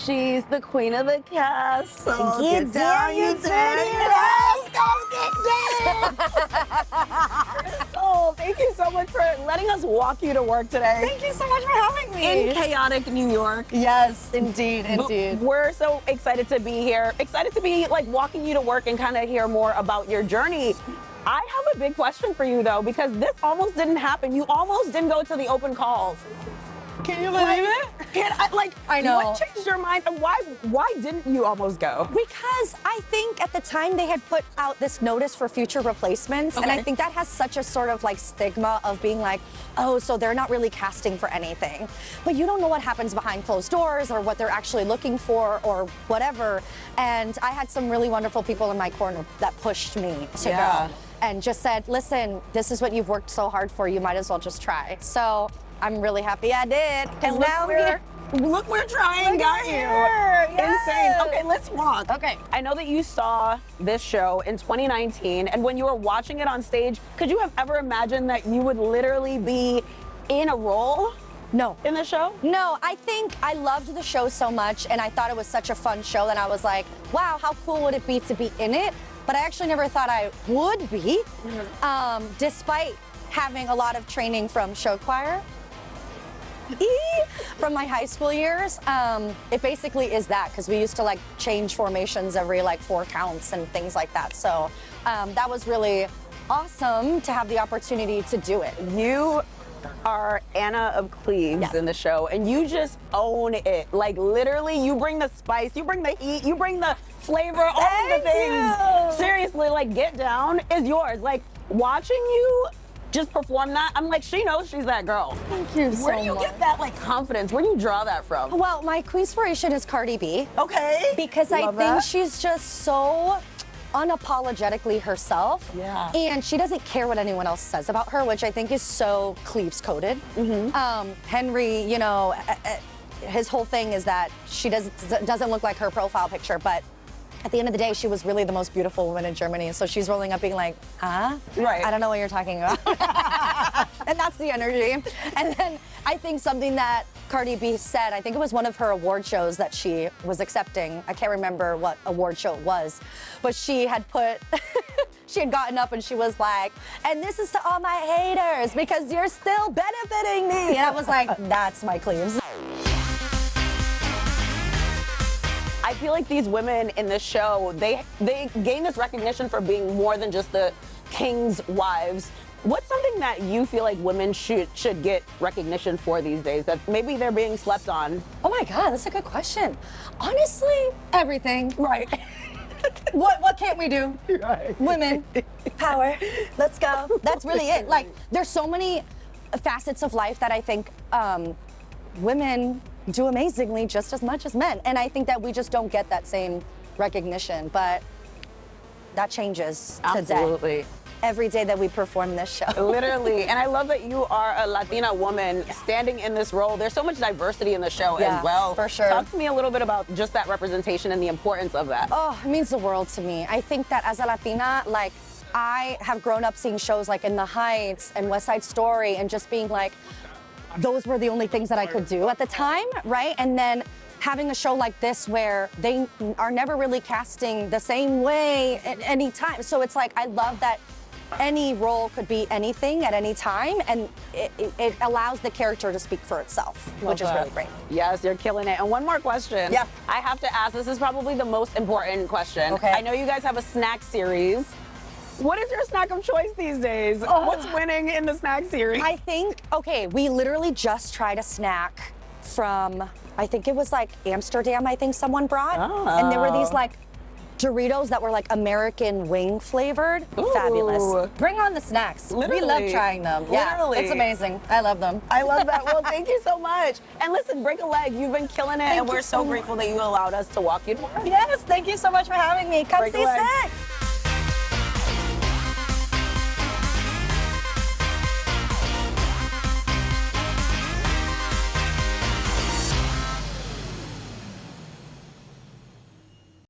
She's the queen of the castle. Get down, you dirty Let's go get down. Krystal, thank you so much for letting us walk you to work today. Thank you so much for having me. In chaotic New York. Yes, indeed, indeed. We're so excited to be here. Excited to be like walking you to work and kind of hear more about your journey. I have a big question for you though, because this almost didn't happen. You almost didn't go to the open calls. Can you believe it? I know. What changed your mind and why didn't you almost go? Because I think at the time they had put out this notice for future replacements, and I think that has such a sort of like stigma of being like, oh, so they're not really casting for anything. But you don't know what happens behind closed doors or what they're actually looking for or whatever. And I had some really wonderful people in my corner that pushed me to go and just said, listen, this is what you've worked so hard for, you might as well just try. So I'm really happy I did, because now we're trying, got you. Insane. Okay, let's walk. Okay. I know that you saw this show in 2019, and when you were watching it on stage, could you have ever imagined that you would literally be in a role? No. In the show? No, I think I loved the show so much, and I thought it was such a fun show that I was like, wow, how cool would it be to be in it? But I actually never thought I would be, despite having a lot of training from show choir. From my high school years. It basically is that, because we used to like change formations every like 4 counts and things like that. So that was really awesome to have the opportunity to do it. You are Anna of Cleves in the show, and you just own it. Like literally, you bring the spice, you bring the heat, you bring the flavor, all of the things. Seriously, like Get Down is yours. Like watching you just perform that, I'm like, she knows she's that girl. Thank you so much. Where do you get that like confidence? Where do you draw that from? Well, my queenspiration is Cardi B. Okay. Because I think she's just so unapologetically herself. Yeah. And she doesn't care what anyone else says about her, which I think is so Cleves coded. Henry, you know, his whole thing is that she doesn't look like her profile picture, but at the end of the day, she was really the most beautiful woman in Germany. So she's rolling up being like, huh? Right. I don't know what you're talking about. And that's the energy. And then I think something that Cardi B said, I think it was one of her award shows that she was accepting. I can't remember what award show it was, but she had put, she had gotten up and she was like, and this is to all my haters because you're still benefiting me. And I was like, that's my Cleves. I feel like these women in this show, they gain this recognition for being more than just the king's wives. What's something that you feel like women should get recognition for these days that maybe they're being slept on? Oh my God, that's a good question. Honestly, everything. Right. What can't we do? Right. Women, power, let's go. That's really it. Like, there's so many facets of life that I think women do amazingly just as much as men. And I think that we just don't get that same recognition, but that changes today. Absolutely. Every day that we perform this show. Literally. And I love that you are a Latina woman standing in this role. There's so much diversity in the show as well. For sure. Talk to me a little bit about just that representation and the importance of that. Oh, it means the world to me. I think that as a Latina, like, I have grown up seeing shows like In the Heights and West Side Story and just being like, those were the only things that I could do at the time, right? And then having a show like this where they are never really casting the same way at any time. So it's like, I love that any role could be anything at any time, and it allows the character to speak for itself, which is really great. Yes, you're killing it. And one more question. Yeah. I have to ask, this is probably the most important question. Okay. I know you guys have a snack series. What is your snack of choice these days? What's winning in the snack series? I think, okay, we literally just tried a snack from, I think it was like Amsterdam, I think someone brought. And there were these like Doritos that were like American wing flavored. Ooh. Fabulous. Bring on the snacks. Literally. We love trying them. Yeah, Literally. it's amazing. I love them. I love that. Well, thank you so much. And listen, Break a Leg, you've been killing it, and we're so so grateful that you allowed us to walk you to work. Yes, thank you so much for having me. Come Break a see leg. Six.